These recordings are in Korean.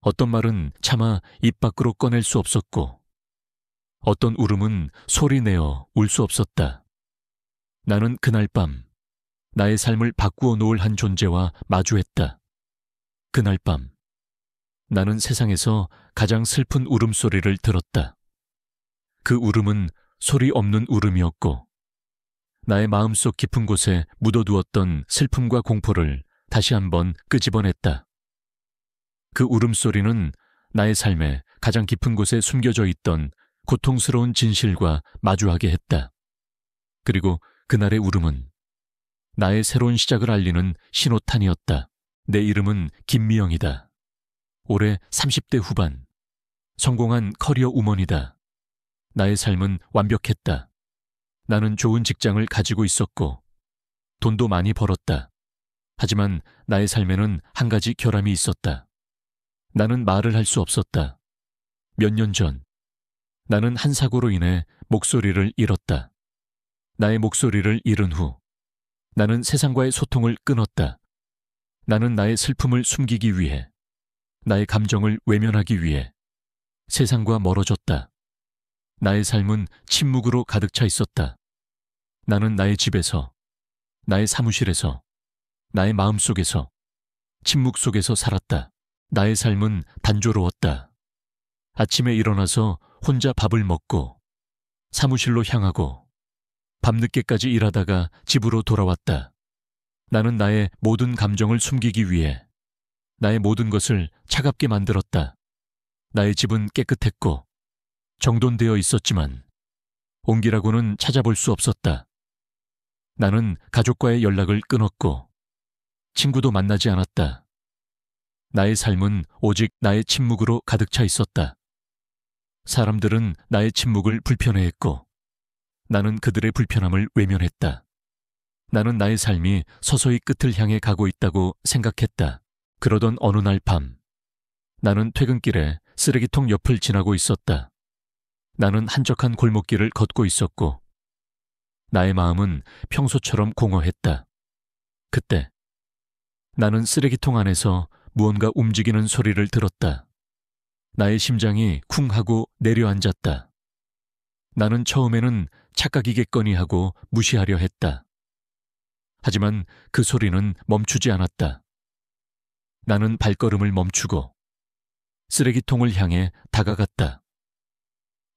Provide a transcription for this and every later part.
어떤 말은 차마 입 밖으로 꺼낼 수 없었고, 어떤 울음은 소리내어 울 수 없었다. 나는 그날 밤 나의 삶을 바꾸어 놓을 한 존재와 마주했다. 그날 밤 나는 세상에서 가장 슬픈 울음소리를 들었다. 그 울음은 소리 없는 울음이었고, 나의 마음속 깊은 곳에 묻어두었던 슬픔과 공포를 다시 한번 끄집어냈다. 그 울음소리는 나의 삶의 가장 깊은 곳에 숨겨져 있던 고통스러운 진실과 마주하게 했다. 그리고 그날의 울음은 나의 새로운 시작을 알리는 신호탄이었다. 내 이름은 김미영이다. 올해 30대 후반. 성공한 커리어 우먼이다. 나의 삶은 완벽했다. 나는 좋은 직장을 가지고 있었고, 돈도 많이 벌었다. 하지만 나의 삶에는 한 가지 결함이 있었다. 나는 말을 할 수 없었다. 몇 년 전, 나는 한 사고로 인해 목소리를 잃었다. 나의 목소리를 잃은 후, 나는 세상과의 소통을 끊었다. 나는 나의 슬픔을 숨기기 위해, 나의 감정을 외면하기 위해 세상과 멀어졌다. 나의 삶은 침묵으로 가득 차 있었다. 나는 나의 집에서, 나의 사무실에서, 나의 마음속에서, 침묵 속에서 살았다. 나의 삶은 단조로웠다. 아침에 일어나서 혼자 밥을 먹고, 사무실로 향하고, 밤늦게까지 일하다가 집으로 돌아왔다. 나는 나의 모든 감정을 숨기기 위해 나의 모든 것을 차갑게 만들었다. 나의 집은 깨끗했고 정돈되어 있었지만 온기라고는 찾아볼 수 없었다. 나는 가족과의 연락을 끊었고 친구도 만나지 않았다. 나의 삶은 오직 나의 침묵으로 가득 차 있었다. 사람들은 나의 침묵을 불편해했고 나는 그들의 불편함을 외면했다. 나는 나의 삶이 서서히 끝을 향해 가고 있다고 생각했다. 그러던 어느 날 밤, 나는 퇴근길에 쓰레기통 옆을 지나고 있었다. 나는 한적한 골목길을 걷고 있었고, 나의 마음은 평소처럼 공허했다. 그때, 나는 쓰레기통 안에서 무언가 움직이는 소리를 들었다. 나의 심장이 쿵 하고 내려앉았다. 나는 처음에는 착각이겠거니 하고 무시하려 했다. 하지만 그 소리는 멈추지 않았다. 나는 발걸음을 멈추고 쓰레기통을 향해 다가갔다.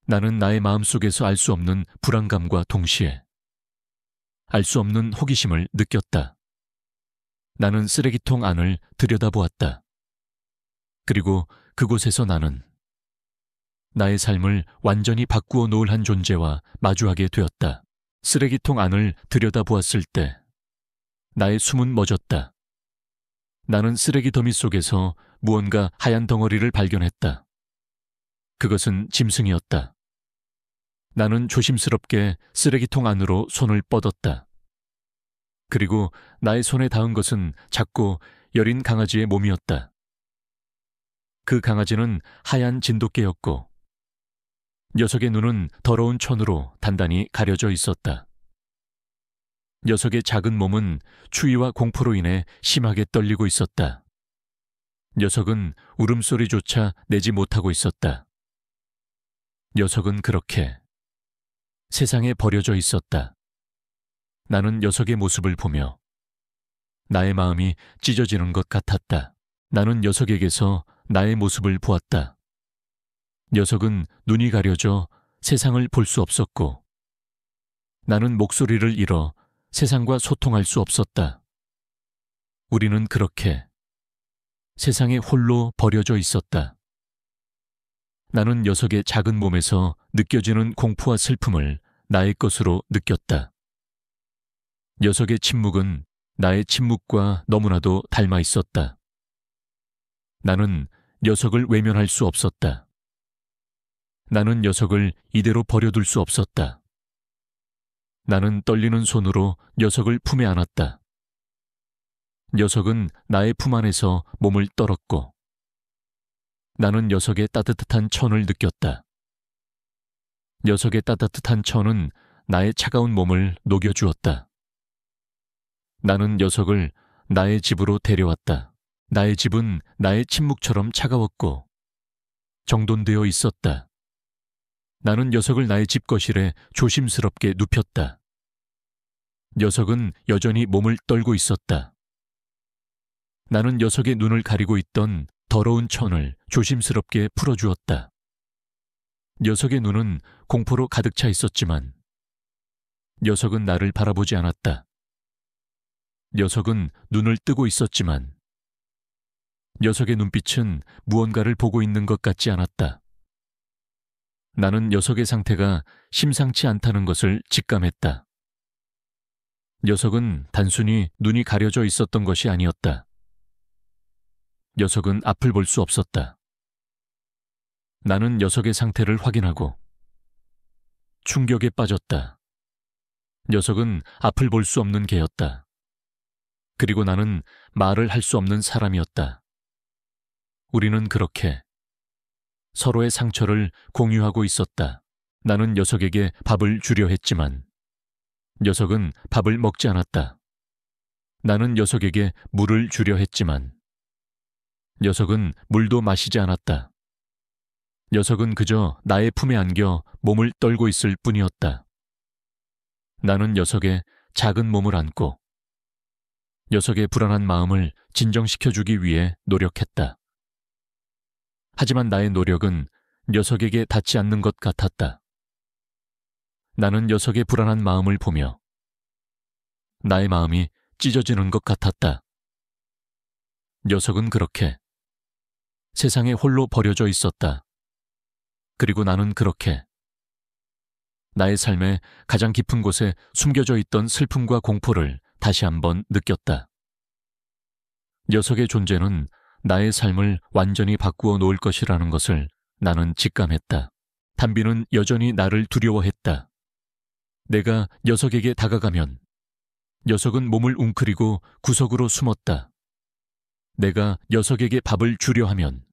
나는 나의 마음속에서 알 수 없는 불안감과 동시에 알 수 없는 호기심을 느꼈다. 나는 쓰레기통 안을 들여다보았다. 그리고 그곳에서 나는 나의 삶을 완전히 바꾸어 놓을 한 존재와 마주하게 되었다. 쓰레기통 안을 들여다보았을 때 나의 숨은 멎었다. 나는 쓰레기 더미 속에서 무언가 하얀 덩어리를 발견했다. 그것은 짐승이었다. 나는 조심스럽게 쓰레기통 안으로 손을 뻗었다. 그리고 나의 손에 닿은 것은 작고 여린 강아지의 몸이었다. 그 강아지는 하얀 진돗개였고 녀석의 눈은 더러운 천으로 단단히 가려져 있었다. 녀석의 작은 몸은 추위와 공포로 인해 심하게 떨리고 있었다. 녀석은 울음소리조차 내지 못하고 있었다. 녀석은 그렇게 세상에 버려져 있었다. 나는 녀석의 모습을 보며 나의 마음이 찢어지는 것 같았다. 나는 녀석에게서 나의 모습을 보았다. 녀석은 눈이 가려져 세상을 볼 수 없었고 나는 목소리를 잃어 세상과 소통할 수 없었다. 우리는 그렇게 세상에 홀로 버려져 있었다. 나는 녀석의 작은 몸에서 느껴지는 공포와 슬픔을 나의 것으로 느꼈다. 녀석의 침묵은 나의 침묵과 너무나도 닮아 있었다. 나는 녀석을 외면할 수 없었다. 나는 녀석을 이대로 버려둘 수 없었다. 나는 떨리는 손으로 녀석을 품에 안았다. 녀석은 나의 품 안에서 몸을 떨었고 나는 녀석의 따뜻한 천을 느꼈다. 녀석의 따뜻한 천은 나의 차가운 몸을 녹여주었다. 나는 녀석을 나의 집으로 데려왔다. 나의 집은 나의 침묵처럼 차가웠고 정돈되어 있었다. 나는 녀석을 나의 집 거실에 조심스럽게 눕혔다. 녀석은 여전히 몸을 떨고 있었다. 나는 녀석의 눈을 가리고 있던 더러운 천을 조심스럽게 풀어주었다. 녀석의 눈은 공포로 가득 차 있었지만 녀석은 나를 바라보지 않았다. 녀석은 눈을 뜨고 있었지만 녀석의 눈빛은 무언가를 보고 있는 것 같지 않았다. 나는 녀석의 상태가 심상치 않다는 것을 직감했다. 녀석은 단순히 눈이 가려져 있었던 것이 아니었다. 녀석은 앞을 볼 수 없었다. 나는 녀석의 상태를 확인하고 충격에 빠졌다. 녀석은 앞을 볼 수 없는 개였다. 그리고 나는 말을 할 수 없는 사람이었다. 우리는 그렇게 서로의 상처를 공유하고 있었다. 나는 녀석에게 밥을 주려 했지만 녀석은 밥을 먹지 않았다. 나는 녀석에게 물을 주려 했지만 녀석은 물도 마시지 않았다. 녀석은 그저 나의 품에 안겨 몸을 떨고 있을 뿐이었다. 나는 녀석의 작은 몸을 안고 녀석의 불안한 마음을 진정시켜주기 위해 노력했다. 하지만 나의 노력은 녀석에게 닿지 않는 것 같았다. 나는 녀석의 불안한 마음을 보며 나의 마음이 찢어지는 것 같았다. 녀석은 그렇게 세상에 홀로 버려져 있었다. 그리고 나는 그렇게 나의 삶의 가장 깊은 곳에 숨겨져 있던 슬픔과 공포를 다시 한번 느꼈다. 녀석의 존재는 나의 삶을 완전히 바꾸어 놓을 것이라는 것을 나는 직감했다. 담비는 여전히 나를 두려워했다. 내가 녀석에게 다가가면 녀석은 몸을 웅크리고 구석으로 숨었다. 내가 녀석에게 밥을 주려 하면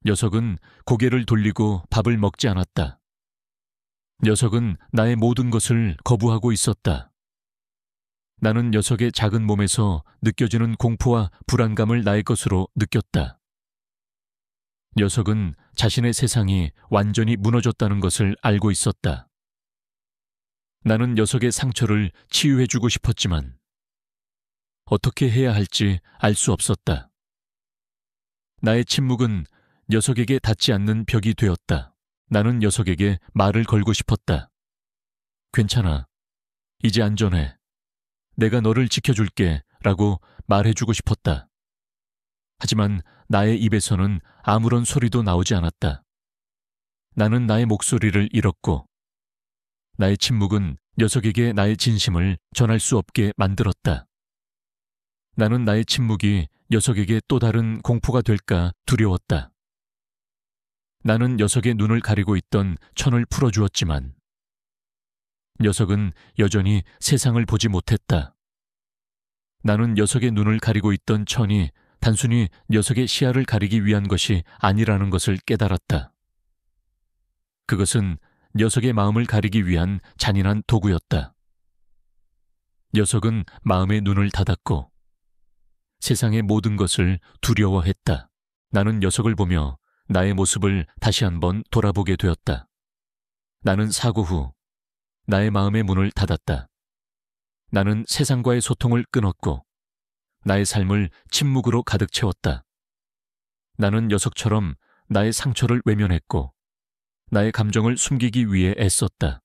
녀석은 고개를 돌리고 밥을 먹지 않았다. 녀석은 나의 모든 것을 거부하고 있었다. 나는 녀석의 작은 몸에서 느껴지는 공포와 불안감을 나의 것으로 느꼈다. 녀석은 자신의 세상이 완전히 무너졌다는 것을 알고 있었다. 나는 녀석의 상처를 치유해주고 싶었지만 어떻게 해야 할지 알 수 없었다. 나의 침묵은 녀석에게 닿지 않는 벽이 되었다. 나는 녀석에게 말을 걸고 싶었다. 괜찮아. 이제 안전해. 내가 너를 지켜줄게 라고 말해주고 싶었다. 하지만 나의 입에서는 아무런 소리도 나오지 않았다. 나는 나의 목소리를 잃었고 나의 침묵은 녀석에게 나의 진심을 전할 수 없게 만들었다. 나는 나의 침묵이 녀석에게 또 다른 공포가 될까 두려웠다. 나는 녀석의 눈을 가리고 있던 천을 풀어주었지만 녀석은 여전히 세상을 보지 못했다. 나는 녀석의 눈을 가리고 있던 천이 단순히 녀석의 시야를 가리기 위한 것이 아니라는 것을 깨달았다. 그것은 녀석의 마음을 가리기 위한 잔인한 도구였다. 녀석은 마음의 눈을 닫았고 세상의 모든 것을 두려워했다. 나는 녀석을 보며 나의 모습을 다시 한번 돌아보게 되었다. 나는 사고 후 나의 마음의 문을 닫았다. 나는 세상과의 소통을 끊었고 나의 삶을 침묵으로 가득 채웠다. 나는 녀석처럼 나의 상처를 외면했고 나의 감정을 숨기기 위해 애썼다.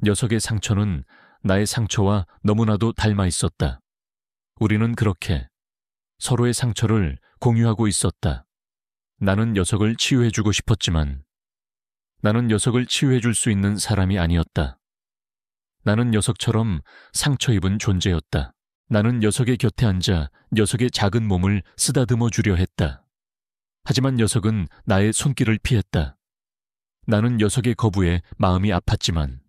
녀석의 상처는 나의 상처와 너무나도 닮아 있었다. 우리는 그렇게 서로의 상처를 공유하고 있었다. 나는 녀석을 치유해주고 싶었지만 나는 녀석을 치유해줄 수 있는 사람이 아니었다. 나는 녀석처럼 상처 입은 존재였다. 나는 녀석의 곁에 앉아 녀석의 작은 몸을 쓰다듬어 주려 했다. 하지만 녀석은 나의 손길을 피했다. 나는 녀석의 거부에 마음이 아팠지만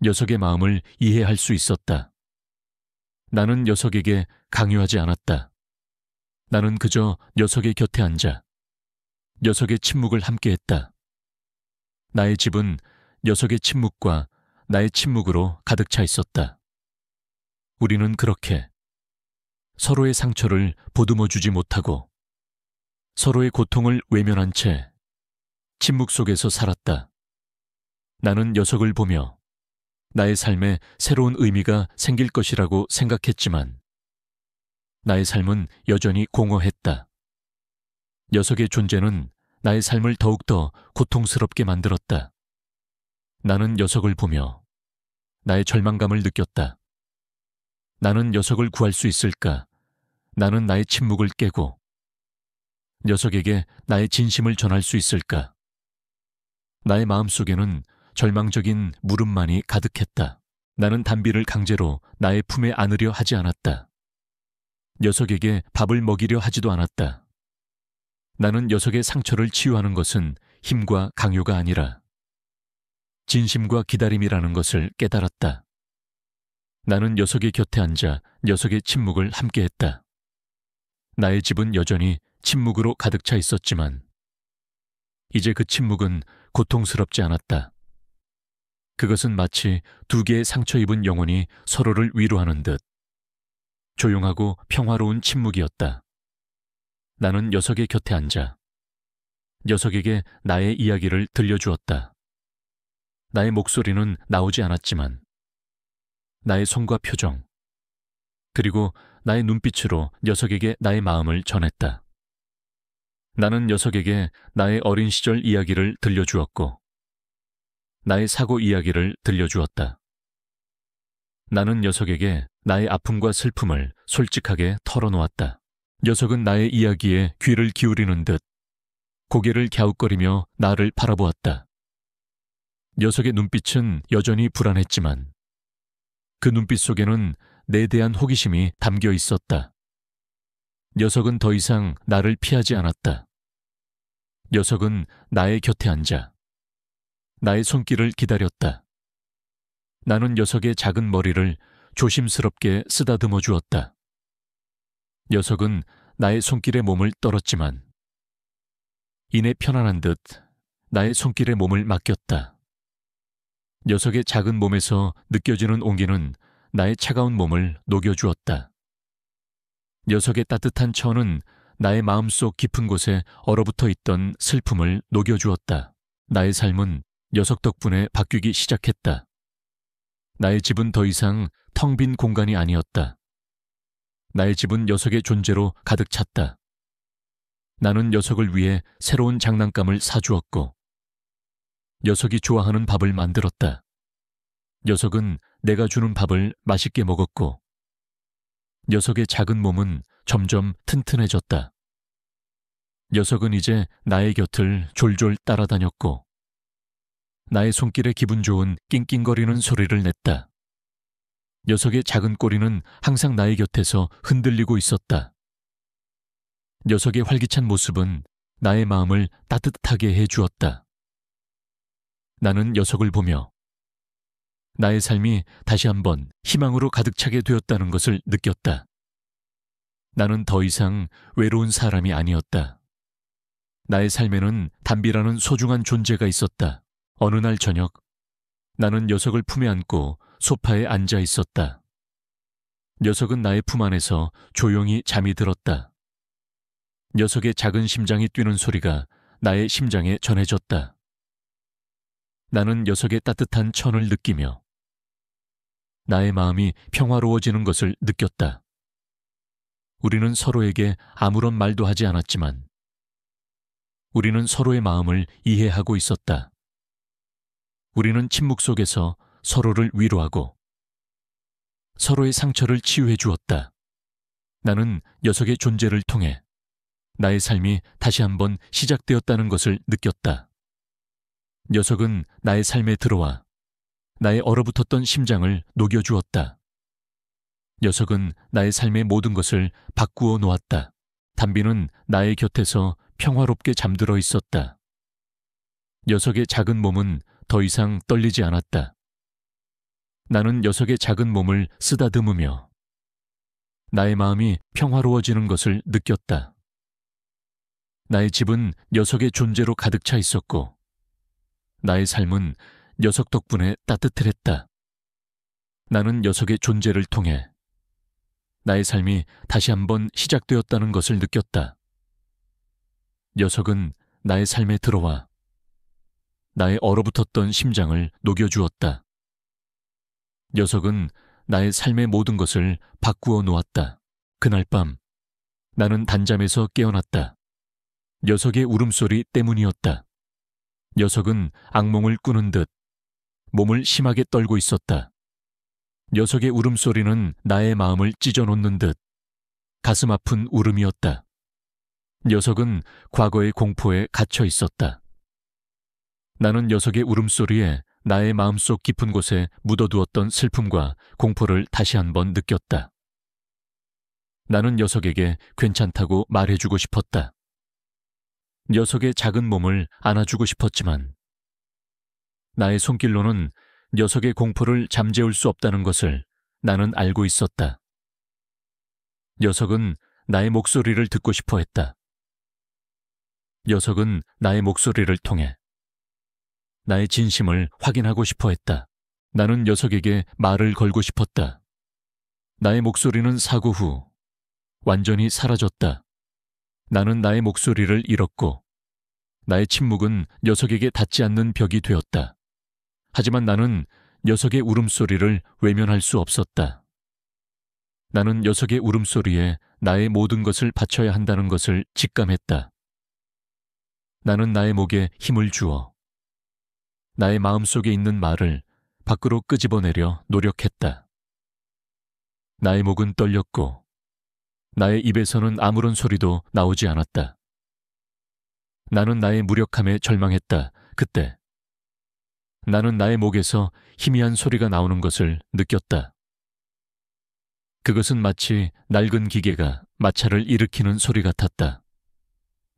녀석의 마음을 이해할 수 있었다. 나는 녀석에게 강요하지 않았다. 나는 그저 녀석의 곁에 앉아 녀석의 침묵을 함께했다. 나의 집은 녀석의 침묵과 나의 침묵으로 가득 차 있었다. 우리는 그렇게 서로의 상처를 보듬어 주지 못하고 서로의 고통을 외면한 채 침묵 속에서 살았다. 나는 녀석을 보며 나의 삶에 새로운 의미가 생길 것이라고 생각했지만 나의 삶은 여전히 공허했다. 녀석의 존재는 나의 삶을 더욱더 고통스럽게 만들었다. 나는 녀석을 보며 나의 절망감을 느꼈다. 나는 녀석을 구할 수 있을까? 나는 나의 침묵을 깨고 녀석에게 나의 진심을 전할 수 있을까? 나의 마음속에는 절망적인 물음만이 가득했다. 나는 담비를 강제로 나의 품에 안으려 하지 않았다. 녀석에게 밥을 먹이려 하지도 않았다. 나는 녀석의 상처를 치유하는 것은 힘과 강요가 아니라 진심과 기다림이라는 것을 깨달았다. 나는 녀석의 곁에 앉아 녀석의 침묵을 함께했다. 나의 집은 여전히 침묵으로 가득 차 있었지만 이제 그 침묵은 고통스럽지 않았다. 그것은 마치 두 개의 상처 입은 영혼이 서로를 위로하는 듯 조용하고 평화로운 침묵이었다. 나는 녀석의 곁에 앉아 녀석에게 나의 이야기를 들려주었다. 나의 목소리는 나오지 않았지만 나의 손과 표정 그리고 나의 눈빛으로 녀석에게 나의 마음을 전했다. 나는 녀석에게 나의 어린 시절 이야기를 들려주었고 나의 사고 이야기를 들려주었다. 나는 녀석에게 나의 아픔과 슬픔을 솔직하게 털어놓았다. 녀석은 나의 이야기에 귀를 기울이는 듯 고개를 갸웃거리며 나를 바라보았다. 녀석의 눈빛은 여전히 불안했지만 그 눈빛 속에는 내 대한 호기심이 담겨 있었다. 녀석은 더 이상 나를 피하지 않았다. 녀석은 나의 곁에 앉아 나의 손길을 기다렸다. 나는 녀석의 작은 머리를 조심스럽게 쓰다듬어 주었다. 녀석은 나의 손길에 몸을 떨었지만 이내 편안한 듯 나의 손길에 몸을 맡겼다. 녀석의 작은 몸에서 느껴지는 온기는 나의 차가운 몸을 녹여주었다. 녀석의 따뜻한 천은 나의 마음속 깊은 곳에 얼어붙어 있던 슬픔을 녹여주었다. 나의 삶은 녀석 덕분에 바뀌기 시작했다. 나의 집은 더 이상 텅 빈 공간이 아니었다. 나의 집은 녀석의 존재로 가득 찼다. 나는 녀석을 위해 새로운 장난감을 사주었고 녀석이 좋아하는 밥을 만들었다. 녀석은 내가 주는 밥을 맛있게 먹었고 녀석의 작은 몸은 점점 튼튼해졌다. 녀석은 이제 나의 곁을 졸졸 따라다녔고 나의 손길에 기분 좋은 낑낑거리는 소리를 냈다. 녀석의 작은 꼬리는 항상 나의 곁에서 흔들리고 있었다. 녀석의 활기찬 모습은 나의 마음을 따뜻하게 해주었다. 나는 녀석을 보며 나의 삶이 다시 한번 희망으로 가득 차게 되었다는 것을 느꼈다. 나는 더 이상 외로운 사람이 아니었다. 나의 삶에는 담비라는 소중한 존재가 있었다. 어느 날 저녁, 나는 녀석을 품에 안고 소파에 앉아 있었다. 녀석은 나의 품 안에서 조용히 잠이 들었다. 녀석의 작은 심장이 뛰는 소리가 나의 심장에 전해졌다. 나는 녀석의 따뜻한 천을 느끼며 나의 마음이 평화로워지는 것을 느꼈다. 우리는 서로에게 아무런 말도 하지 않았지만 우리는 서로의 마음을 이해하고 있었다. 우리는 침묵 속에서 서로를 위로하고 서로의 상처를 치유해 주었다. 나는 녀석의 존재를 통해 나의 삶이 다시 한번 시작되었다는 것을 느꼈다. 녀석은 나의 삶에 들어와 나의 얼어붙었던 심장을 녹여주었다. 녀석은 나의 삶의 모든 것을 바꾸어 놓았다. 담비는 나의 곁에서 평화롭게 잠들어 있었다. 녀석의 작은 몸은 더 이상 떨리지 않았다. 나는 녀석의 작은 몸을 쓰다듬으며 나의 마음이 평화로워지는 것을 느꼈다. 나의 집은 녀석의 존재로 가득 차 있었고 나의 삶은 녀석 덕분에 따뜻했다. 나는 녀석의 존재를 통해 나의 삶이 다시 한번 시작되었다는 것을 느꼈다. 녀석은 나의 삶에 들어와 나의 얼어붙었던 심장을 녹여주었다. 녀석은 나의 삶의 모든 것을 바꾸어 놓았다. 그날 밤 나는 단잠에서 깨어났다. 녀석의 울음소리 때문이었다. 녀석은 악몽을 꾸는 듯 몸을 심하게 떨고 있었다. 녀석의 울음소리는 나의 마음을 찢어놓는 듯 가슴 아픈 울음이었다. 녀석은 과거의 공포에 갇혀 있었다. 나는 녀석의 울음소리에 나의 마음속 깊은 곳에 묻어두었던 슬픔과 공포를 다시 한번 느꼈다. 나는 녀석에게 괜찮다고 말해주고 싶었다. 녀석의 작은 몸을 안아주고 싶었지만 나의 손길로는 녀석의 공포를 잠재울 수 없다는 것을 나는 알고 있었다. 녀석은 나의 목소리를 듣고 싶어 했다. 녀석은 나의 목소리를 통해 나의 진심을 확인하고 싶어 했다. 나는 녀석에게 말을 걸고 싶었다. 나의 목소리는 사고 후 완전히 사라졌다. 나는 나의 목소리를 잃었고 나의 침묵은 녀석에게 닿지 않는 벽이 되었다. 하지만 나는 녀석의 울음소리를 외면할 수 없었다. 나는 녀석의 울음소리에 나의 모든 것을 바쳐야 한다는 것을 직감했다. 나는 나의 목에 힘을 주어 나의 마음속에 있는 말을 밖으로 끄집어내려 노력했다. 나의 목은 떨렸고 나의 입에서는 아무런 소리도 나오지 않았다. 나는 나의 무력함에 절망했다. 그때 나는 나의 목에서 희미한 소리가 나오는 것을 느꼈다. 그것은 마치 낡은 기계가 마찰을 일으키는 소리 같았다.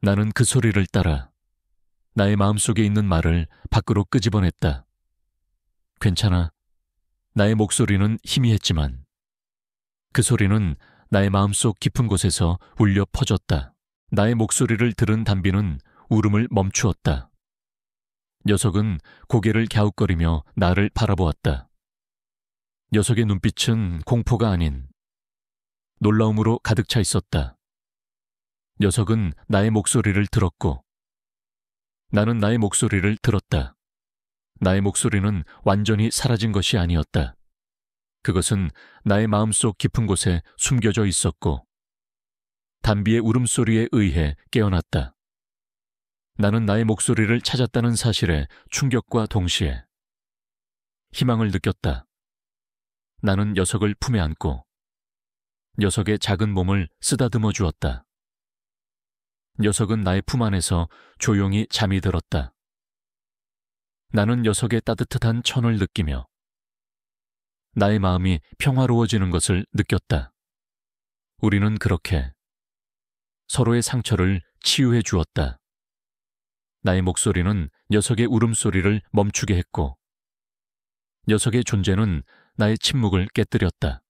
나는 그 소리를 따라 나의 마음속에 있는 말을 밖으로 끄집어냈다. 괜찮아. 나의 목소리는 희미했지만 그 소리는 나의 마음속 깊은 곳에서 울려 퍼졌다. 나의 목소리를 들은 담비는 울음을 멈추었다. 녀석은 고개를 갸웃거리며 나를 바라보았다. 녀석의 눈빛은 공포가 아닌 놀라움으로 가득 차 있었다. 녀석은 나의 목소리를 들었고 나는 나의 목소리를 들었다. 나의 목소리는 완전히 사라진 것이 아니었다. 그것은 나의 마음속 깊은 곳에 숨겨져 있었고 담비의 울음소리에 의해 깨어났다. 나는 나의 목소리를 찾았다는 사실에 충격과 동시에 희망을 느꼈다. 나는 녀석을 품에 안고 녀석의 작은 몸을 쓰다듬어 주었다. 녀석은 나의 품 안에서 조용히 잠이 들었다. 나는 녀석의 따뜻한 천을 느끼며 나의 마음이 평화로워지는 것을 느꼈다. 우리는 그렇게 서로의 상처를 치유해 주었다. 나의 목소리는 녀석의 울음소리를 멈추게 했고 녀석의 존재는 나의 침묵을 깨뜨렸다.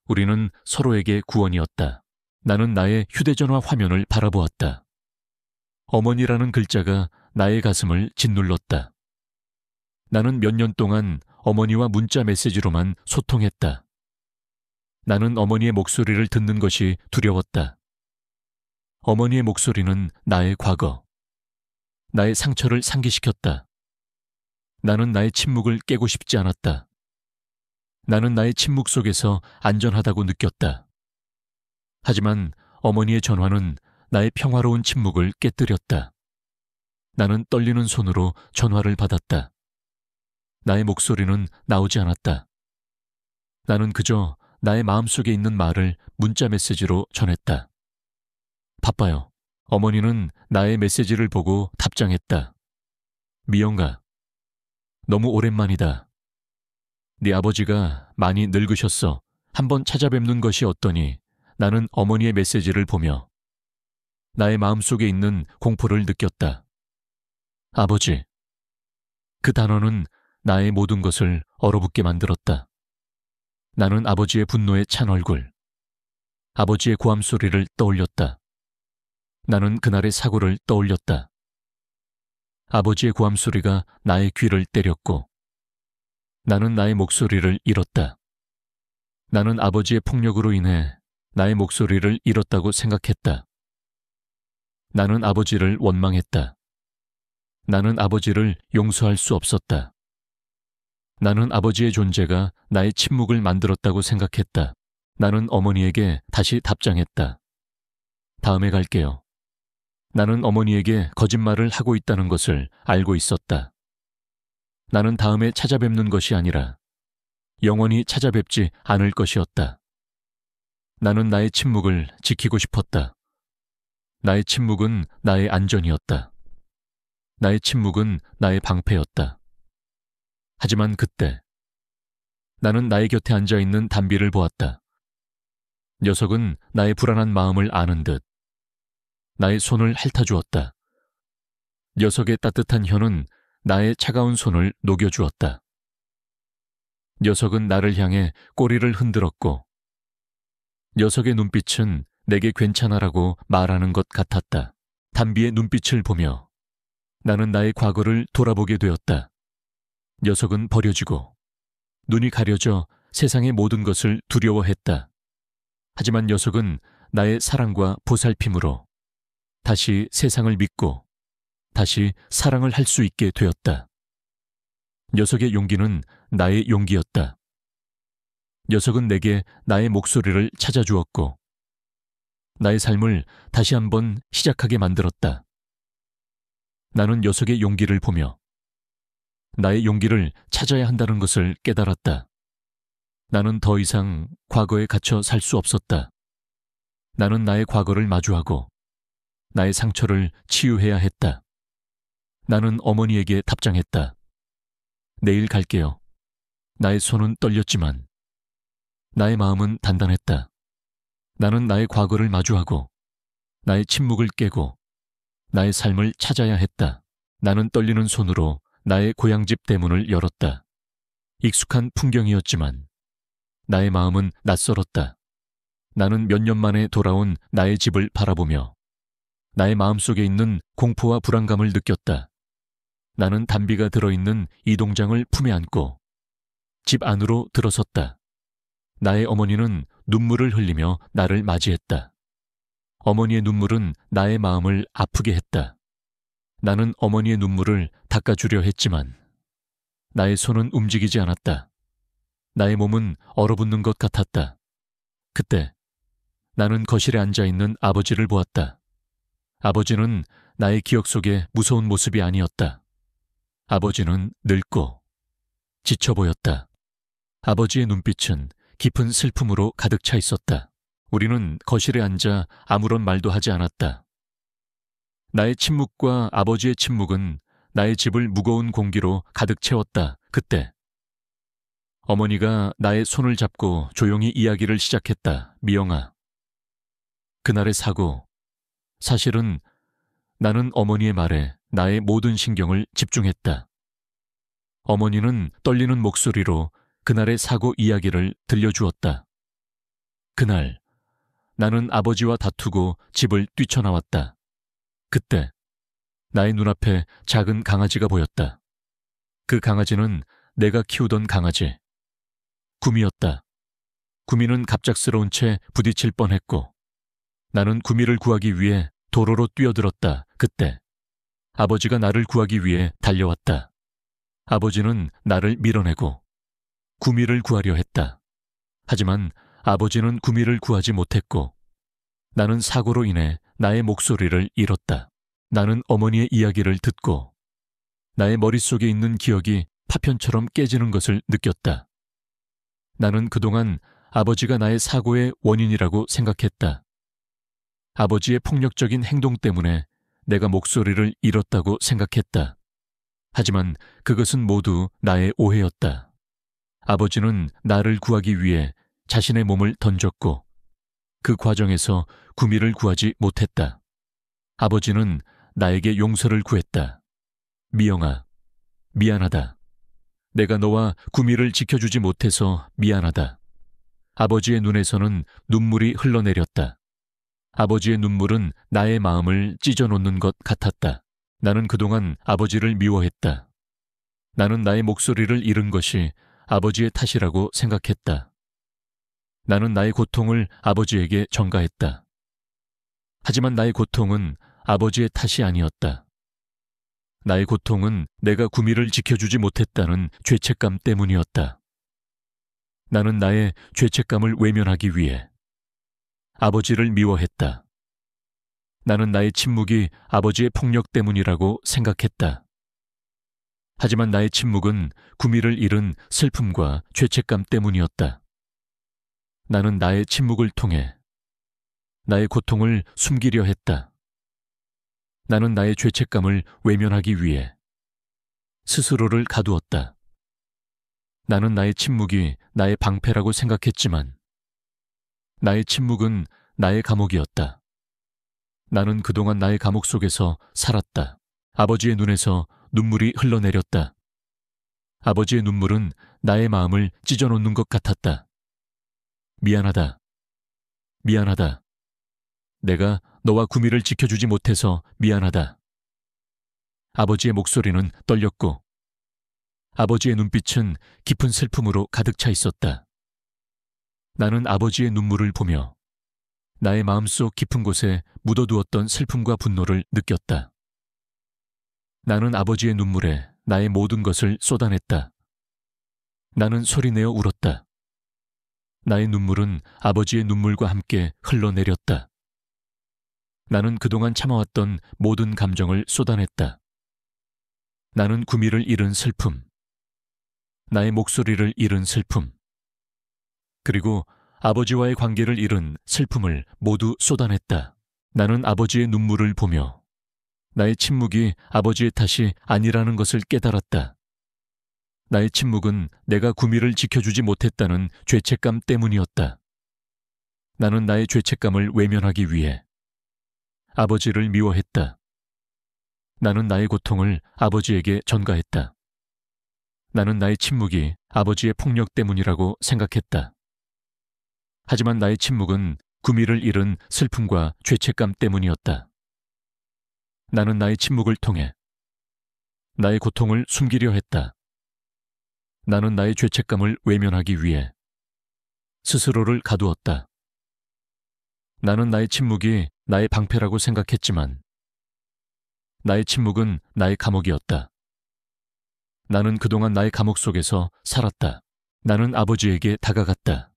우리는 서로에게 구원이었다. 나는 나의 휴대전화 화면을 바라보았다. 어머니라는 글자가 나의 가슴을 짓눌렀다. 나는 몇 년 동안 어머니와 문자 메시지로만 소통했다. 나는 어머니의 목소리를 듣는 것이 두려웠다. 어머니의 목소리는 나의 과거, 나의 상처를 상기시켰다. 나는 나의 침묵을 깨고 싶지 않았다. 나는 나의 침묵 속에서 안전하다고 느꼈다. 하지만 어머니의 전화는 나의 평화로운 침묵을 깨뜨렸다. 나는 떨리는 손으로 전화를 받았다. 나의 목소리는 나오지 않았다. 나는 그저 나의 마음속에 있는 말을 문자 메시지로 전했다. 바빠요. 어머니는 나의 메시지를 보고 답장했다. 미영아, 너무 오랜만이다. 네 아버지가 많이 늙으셨어. 한번 찾아뵙는 것이 어떠니? 나는 어머니의 메시지를 보며 나의 마음속에 있는 공포를 느꼈다. 아버지. 그 단어는 나의 모든 것을 얼어붙게 만들었다. 나는 아버지의 분노에 찬 얼굴, 아버지의 고함 소리를 떠올렸다. 나는 그날의 사고를 떠올렸다. 아버지의 고함 소리가 나의 귀를 때렸고 나는 나의 목소리를 잃었다. 나는 아버지의 폭력으로 인해 나의 목소리를 잃었다고 생각했다. 나는 아버지를 원망했다. 나는 아버지를 용서할 수 없었다. 나는 아버지의 존재가 나의 침묵을 만들었다고 생각했다. 나는 어머니에게 다시 답장했다. 다음에 갈게요. 나는 어머니에게 거짓말을 하고 있다는 것을 알고 있었다. 나는 다음에 찾아뵙는 것이 아니라 영원히 찾아뵙지 않을 것이었다. 나는 나의 침묵을 지키고 싶었다. 나의 침묵은 나의 안전이었다. 나의 침묵은 나의 방패였다. 하지만 그때 나는 나의 곁에 앉아있는 담비를 보았다. 녀석은 나의 불안한 마음을 아는 듯 나의 손을 핥아주었다. 녀석의 따뜻한 혀는 나의 차가운 손을 녹여주었다. 녀석은 나를 향해 꼬리를 흔들었고 녀석의 눈빛은 내게 괜찮아라고 말하는 것 같았다. 담비의 눈빛을 보며 나는 나의 과거를 돌아보게 되었다. 녀석은 버려지고 눈이 가려져 세상의 모든 것을 두려워했다. 하지만 녀석은 나의 사랑과 보살핌으로 다시 세상을 믿고 다시 사랑을 할 수 있게 되었다. 녀석의 용기는 나의 용기였다. 녀석은 내게 나의 목소리를 찾아주었고 나의 삶을 다시 한번 시작하게 만들었다. 나는 녀석의 용기를 보며 나의 용기를 찾아야 한다는 것을 깨달았다. 나는 더 이상 과거에 갇혀 살 수 없었다. 나는 나의 과거를 마주하고 나의 상처를 치유해야 했다. 나는 어머니에게 답장했다. 내일 갈게요. 나의 손은 떨렸지만 나의 마음은 단단했다. 나는 나의 과거를 마주하고 나의 침묵을 깨고 나의 삶을 찾아야 했다. 나는 떨리는 손으로 나의 고향집 대문을 열었다. 익숙한 풍경이었지만 나의 마음은 낯설었다. 나는 몇 년 만에 돌아온 나의 집을 바라보며 나의 마음속에 있는 공포와 불안감을 느꼈다. 나는 담비가 들어있는 이동장을 품에 안고 집 안으로 들어섰다. 나의 어머니는 눈물을 흘리며 나를 맞이했다. 어머니의 눈물은 나의 마음을 아프게 했다. 나는 어머니의 눈물을 닦아주려 했지만 나의 손은 움직이지 않았다. 나의 몸은 얼어붙는 것 같았다. 그때 나는 거실에 앉아있는 아버지를 보았다. 아버지는 나의 기억 속에 무서운 모습이 아니었다. 아버지는 늙고 지쳐 보였다. 아버지의 눈빛은 깊은 슬픔으로 가득 차 있었다. 우리는 거실에 앉아 아무런 말도 하지 않았다. 나의 침묵과 아버지의 침묵은 나의 집을 무거운 공기로 가득 채웠다. 그때 어머니가 나의 손을 잡고 조용히 이야기를 시작했다. 미영아, 그날의 사고, 사실은 나는 어머니의 말에 나의 모든 신경을 집중했다. 어머니는 떨리는 목소리로 그날의 사고 이야기를 들려주었다. 그날 나는 아버지와 다투고 집을 뛰쳐나왔다. 그때 나의 눈앞에 작은 강아지가 보였다. 그 강아지는 내가 키우던 강아지, 구미였다. 구미는 갑작스러운 채 부딪힐 뻔했고 나는 구미를 구하기 위해 도로로 뛰어들었다. 그때 아버지가 나를 구하기 위해 달려왔다. 아버지는 나를 밀어내고 구미를 구하려 했다. 하지만 아버지는 구미를 구하지 못했고 나는 사고로 인해 나의 목소리를 잃었다. 나는 어머니의 이야기를 듣고 나의 머릿속에 있는 기억이 파편처럼 깨지는 것을 느꼈다. 나는 그동안 아버지가 나의 사고의 원인이라고 생각했다. 아버지의 폭력적인 행동 때문에 내가 목소리를 잃었다고 생각했다. 하지만 그것은 모두 나의 오해였다. 아버지는 나를 구하기 위해 자신의 몸을 던졌고 그 과정에서 구미를 구하지 못했다. 아버지는 나에게 용서를 구했다. 미영아, 미안하다. 내가 너와 구미를 지켜주지 못해서 미안하다. 아버지의 눈에서는 눈물이 흘러내렸다. 아버지의 눈물은 나의 마음을 찢어놓는 것 같았다. 나는 그동안 아버지를 미워했다. 나는 나의 목소리를 잃은 것이 아버지의 탓이라고 생각했다. 나는 나의 고통을 아버지에게 전가했다. 하지만 나의 고통은 아버지의 탓이 아니었다. 나의 고통은 내가 구미를 지켜주지 못했다는 죄책감 때문이었다. 나는 나의 죄책감을 외면하기 위해 아버지를 미워했다. 나는 나의 침묵이 아버지의 폭력 때문이라고 생각했다. 하지만 나의 침묵은 구미를 잃은 슬픔과 죄책감 때문이었다. 나는 나의 침묵을 통해 나의 고통을 숨기려 했다. 나는 나의 죄책감을 외면하기 위해 스스로를 가두었다. 나는 나의 침묵이 나의 방패라고 생각했지만 나의 침묵은 나의 감옥이었다. 나는 그동안 나의 감옥 속에서 살았다. 아버지의 눈에서 눈물이 흘러내렸다. 아버지의 눈물은 나의 마음을 찢어놓는 것 같았다. 미안하다. 미안하다. 내가 너와 구미를 지켜주지 못해서 미안하다. 아버지의 목소리는 떨렸고 아버지의 눈빛은 깊은 슬픔으로 가득 차 있었다. 나는 아버지의 눈물을 보며 나의 마음속 깊은 곳에 묻어두었던 슬픔과 분노를 느꼈다. 나는 아버지의 눈물에 나의 모든 것을 쏟아냈다. 나는 소리내어 울었다. 나의 눈물은 아버지의 눈물과 함께 흘러내렸다. 나는 그동안 참아왔던 모든 감정을 쏟아냈다. 나는 구미를 잃은 슬픔, 나의 목소리를 잃은 슬픔, 그리고 아버지와의 관계를 잃은 슬픔을 모두 쏟아냈다. 나는 아버지의 눈물을 보며 나의 침묵이 아버지의 탓이 아니라는 것을 깨달았다. 나의 침묵은 내가 구미를 지켜주지 못했다는 죄책감 때문이었다. 나는 나의 죄책감을 외면하기 위해 아버지를 미워했다. 나는 나의 고통을 아버지에게 전가했다. 나는 나의 침묵이 아버지의 폭력 때문이라고 생각했다. 하지만 나의 침묵은 구미를 잃은 슬픔과 죄책감 때문이었다. 나는 나의 침묵을 통해 나의 고통을 숨기려 했다. 나는 나의 죄책감을 외면하기 위해 스스로를 가두었다. 나는 나의 침묵이 나의 방패라고 생각했지만 나의 침묵은 나의 감옥이었다. 나는 그동안 나의 감옥 속에서 살았다. 나는 아버지에게 다가갔다.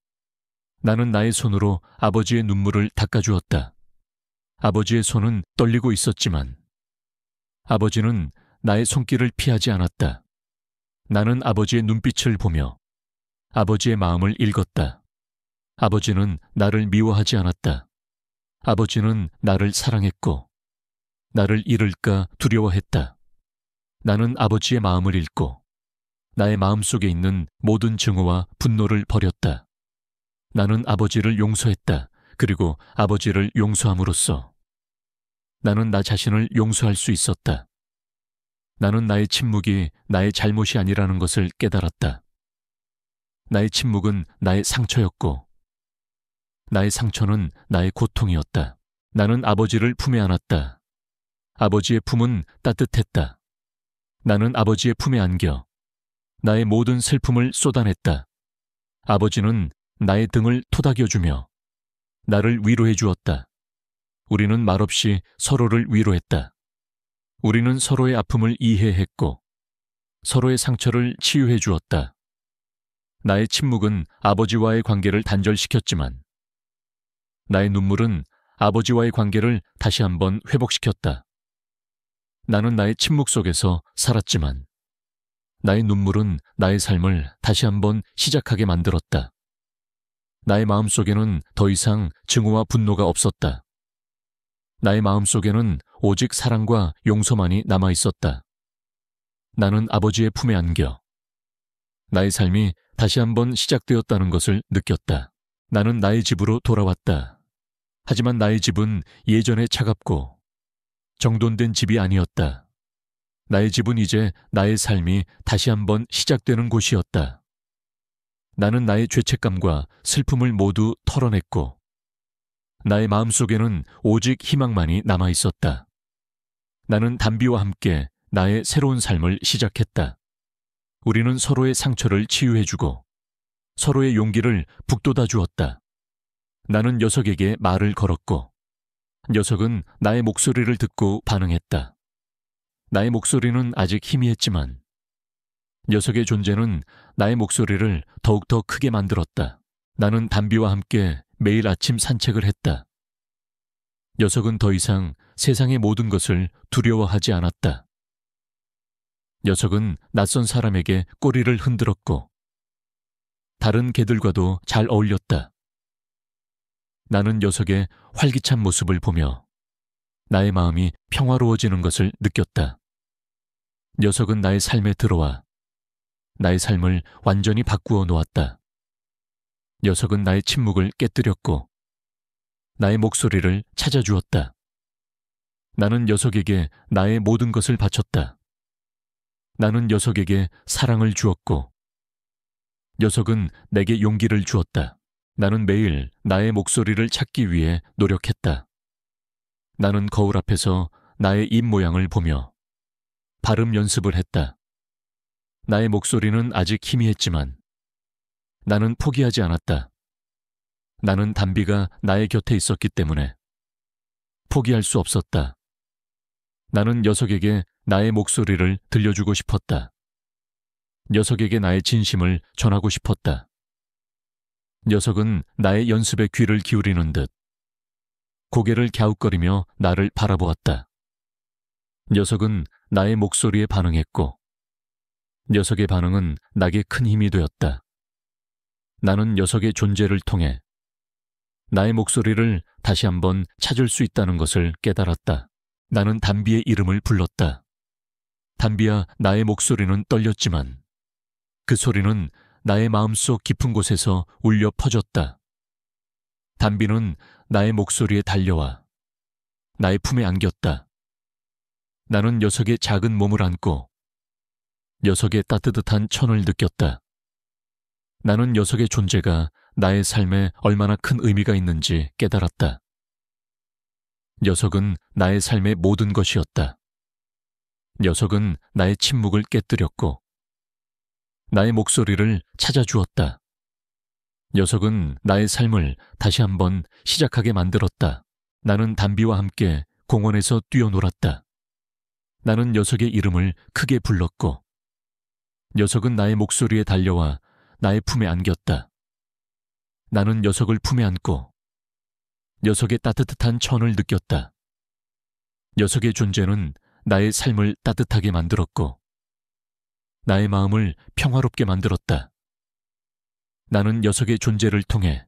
나는 나의 손으로 아버지의 눈물을 닦아주었다. 아버지의 손은 떨리고 있었지만 아버지는 나의 손길을 피하지 않았다. 나는 아버지의 눈빛을 보며 아버지의 마음을 읽었다. 아버지는 나를 미워하지 않았다. 아버지는 나를 사랑했고 나를 잃을까 두려워했다. 나는 아버지의 마음을 읽고 나의 마음속에 있는 모든 증오와 분노를 버렸다. 나는 아버지를 용서했다. 그리고 아버지를 용서함으로써 나는 나 자신을 용서할 수 있었다. 나는 나의 침묵이 나의 잘못이 아니라는 것을 깨달았다. 나의 침묵은 나의 상처였고 나의 상처는 나의 고통이었다. 나는 아버지를 품에 안았다. 아버지의 품은 따뜻했다. 나는 아버지의 품에 안겨 나의 모든 슬픔을 쏟아냈다. 아버지는 나의 등을 토닥여주며 나를 위로해 주었다. 우리는 말없이 서로를 위로했다. 우리는 서로의 아픔을 이해했고 서로의 상처를 치유해 주었다. 나의 침묵은 아버지와의 관계를 단절시켰지만 나의 눈물은 아버지와의 관계를 다시 한번 회복시켰다. 나는 나의 침묵 속에서 살았지만 나의 눈물은 나의 삶을 다시 한번 시작하게 만들었다. 나의 마음속에는 더 이상 증오와 분노가 없었다. 나의 마음속에는 오직 사랑과 용서만이 남아있었다. 나는 아버지의 품에 안겨 나의 삶이 다시 한번 시작되었다는 것을 느꼈다. 나는 나의 집으로 돌아왔다. 하지만 나의 집은 예전에 차갑고 정돈된 집이 아니었다. 나의 집은 이제 나의 삶이 다시 한번 시작되는 곳이었다. 나는 나의 죄책감과 슬픔을 모두 털어냈고 나의 마음속에는 오직 희망만이 남아있었다. 나는 담비와 함께 나의 새로운 삶을 시작했다. 우리는 서로의 상처를 치유해주고 서로의 용기를 북돋아 주었다. 나는 녀석에게 말을 걸었고 녀석은 나의 목소리를 듣고 반응했다. 나의 목소리는 아직 희미했지만 녀석의 존재는 나의 목소리를 더욱더 크게 만들었다. 나는 담비와 함께 매일 아침 산책을 했다. 녀석은 더 이상 세상의 모든 것을 두려워하지 않았다. 녀석은 낯선 사람에게 꼬리를 흔들었고 다른 개들과도 잘 어울렸다. 나는 녀석의 활기찬 모습을 보며 나의 마음이 평화로워지는 것을 느꼈다. 녀석은 나의 삶에 들어와 나의 삶을 완전히 바꾸어 놓았다. 녀석은 나의 침묵을 깨뜨렸고 나의 목소리를 찾아주었다. 나는 녀석에게 나의 모든 것을 바쳤다. 나는 녀석에게 사랑을 주었고 녀석은 내게 용기를 주었다. 나는 매일 나의 목소리를 찾기 위해 노력했다. 나는 거울 앞에서 나의 입 모양을 보며 발음 연습을 했다. 나의 목소리는 아직 희미했지만 나는 포기하지 않았다. 나는 담비가 나의 곁에 있었기 때문에 포기할 수 없었다. 나는 녀석에게 나의 목소리를 들려주고 싶었다. 녀석에게 나의 진심을 전하고 싶었다. 녀석은 나의 연습에 귀를 기울이는 듯 고개를 갸웃거리며 나를 바라보았다. 녀석은 나의 목소리에 반응했고 녀석의 반응은 나에게 큰 힘이 되었다. 나는 녀석의 존재를 통해 나의 목소리를 다시 한번 찾을 수 있다는 것을 깨달았다. 나는 담비의 이름을 불렀다. 담비야, 나의 목소리는 떨렸지만 그 소리는 나의 마음속 깊은 곳에서 울려 퍼졌다. 담비는 나의 목소리에 달려와 나의 품에 안겼다. 나는 녀석의 작은 몸을 안고 녀석의 따뜻한 천을 느꼈다. 나는 녀석의 존재가 나의 삶에 얼마나 큰 의미가 있는지 깨달았다. 녀석은 나의 삶의 모든 것이었다. 녀석은 나의 침묵을 깨뜨렸고 나의 목소리를 찾아주었다. 녀석은 나의 삶을 다시 한번 시작하게 만들었다. 나는 담비와 함께 공원에서 뛰어놀았다. 나는 녀석의 이름을 크게 불렀고 녀석은 나의 목소리에 달려와 나의 품에 안겼다. 나는 녀석을 품에 안고 녀석의 따뜻한 천을 느꼈다. 녀석의 존재는 나의 삶을 따뜻하게 만들었고 나의 마음을 평화롭게 만들었다. 나는 녀석의 존재를 통해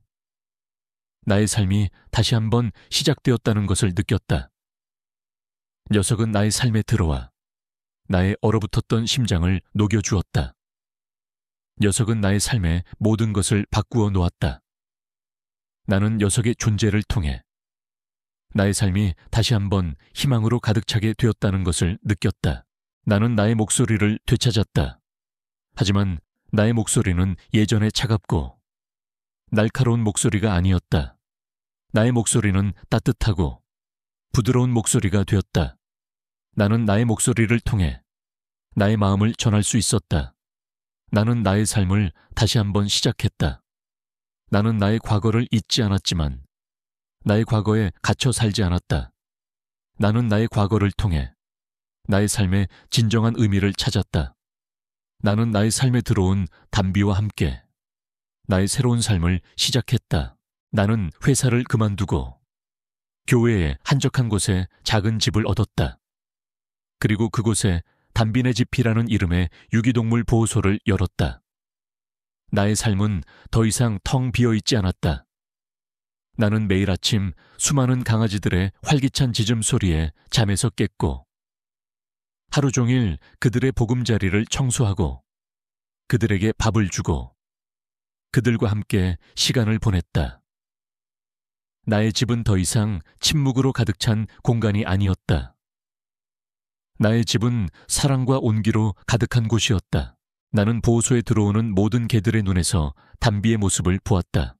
나의 삶이 다시 한번 시작되었다는 것을 느꼈다. 녀석은 나의 삶에 들어와 나의 얼어붙었던 심장을 녹여주었다. 녀석은 나의 삶의 모든 것을 바꾸어 놓았다. 나는 녀석의 존재를 통해 나의 삶이 다시 한번 희망으로 가득 차게 되었다는 것을 느꼈다. 나는 나의 목소리를 되찾았다. 하지만 나의 목소리는 예전에 차갑고 날카로운 목소리가 아니었다. 나의 목소리는 따뜻하고 부드러운 목소리가 되었다. 나는 나의 목소리를 통해 나의 마음을 전할 수 있었다. 나는 나의 삶을 다시 한번 시작했다. 나는 나의 과거를 잊지 않았지만 나의 과거에 갇혀 살지 않았다. 나는 나의 과거를 통해 나의 삶의 진정한 의미를 찾았다. 나는 나의 삶에 들어온 담비와 함께 나의 새로운 삶을 시작했다. 나는 회사를 그만두고 교회의 한적한 곳에 작은 집을 얻었다. 그리고 그곳에 담비네 집이라는 이름의 유기동물 보호소를 열었다. 나의 삶은 더 이상 텅 비어 있지 않았다. 나는 매일 아침 수많은 강아지들의 활기찬 짖음 소리에 잠에서 깼고 하루 종일 그들의 보금자리를 청소하고 그들에게 밥을 주고 그들과 함께 시간을 보냈다. 나의 집은 더 이상 침묵으로 가득 찬 공간이 아니었다. 나의 집은 사랑과 온기로 가득한 곳이었다. 나는 보호소에 들어오는 모든 개들의 눈에서 담비의 모습을 보았다.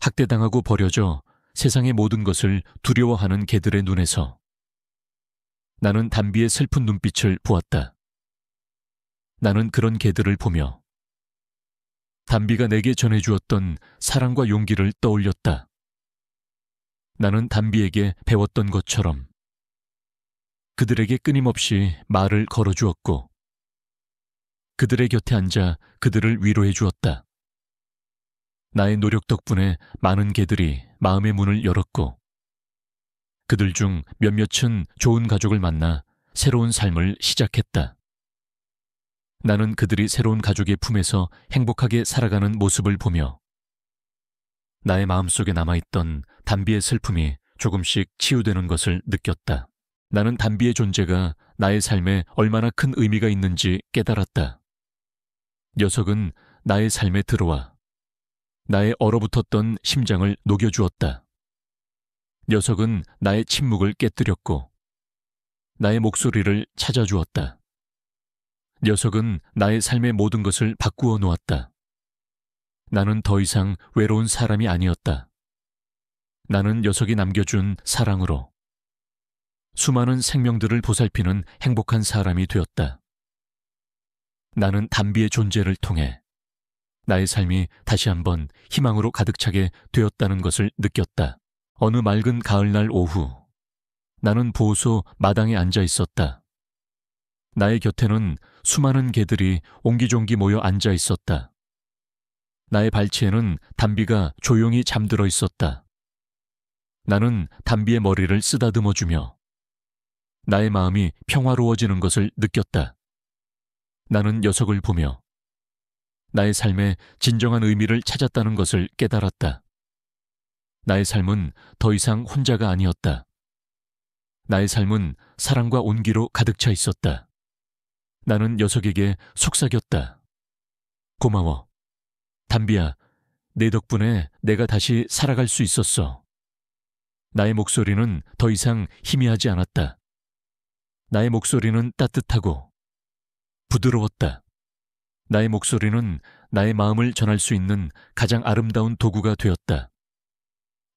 학대당하고 버려져 세상의 모든 것을 두려워하는 개들의 눈에서 나는 담비의 슬픈 눈빛을 보았다. 나는 그런 개들을 보며 담비가 내게 전해주었던 사랑과 용기를 떠올렸다. 나는 담비에게 배웠던 것처럼 그들에게 끊임없이 말을 걸어주었고 그들의 곁에 앉아 그들을 위로해 주었다. 나의 노력 덕분에 많은 개들이 마음의 문을 열었고 그들 중 몇몇은 좋은 가족을 만나 새로운 삶을 시작했다. 나는 그들이 새로운 가족의 품에서 행복하게 살아가는 모습을 보며 나의 마음속에 남아있던 담비의 슬픔이 조금씩 치유되는 것을 느꼈다. 나는 담비의 존재가 나의 삶에 얼마나 큰 의미가 있는지 깨달았다. 녀석은 나의 삶에 들어와 나의 얼어붙었던 심장을 녹여주었다. 녀석은 나의 침묵을 깨뜨렸고 나의 목소리를 찾아주었다. 녀석은 나의 삶의 모든 것을 바꾸어 놓았다. 나는 더 이상 외로운 사람이 아니었다. 나는 녀석이 남겨준 사랑으로 수많은 생명들을 보살피는 행복한 사람이 되었다. 나는 담비의 존재를 통해 나의 삶이 다시 한번 희망으로 가득 차게 되었다는 것을 느꼈다. 어느 맑은 가을날 오후, 나는 보호소 마당에 앉아 있었다. 나의 곁에는 수많은 개들이 옹기종기 모여 앉아 있었다. 나의 발치에는 담비가 조용히 잠들어 있었다. 나는 담비의 머리를 쓰다듬어주며 나의 마음이 평화로워지는 것을 느꼈다. 나는 녀석을 보며 나의 삶에 진정한 의미를 찾았다는 것을 깨달았다. 나의 삶은 더 이상 혼자가 아니었다. 나의 삶은 사랑과 온기로 가득 차 있었다. 나는 녀석에게 속삭였다. 고마워. 담비야, 내 덕분에 내가 다시 살아갈 수 있었어. 나의 목소리는 더 이상 희미하지 않았다. 나의 목소리는 따뜻하고 부드러웠다. 나의 목소리는 나의 마음을 전할 수 있는 가장 아름다운 도구가 되었다.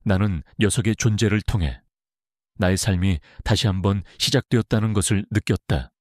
나는 녀석의 존재를 통해 나의 삶이 다시 한번 시작되었다는 것을 느꼈다.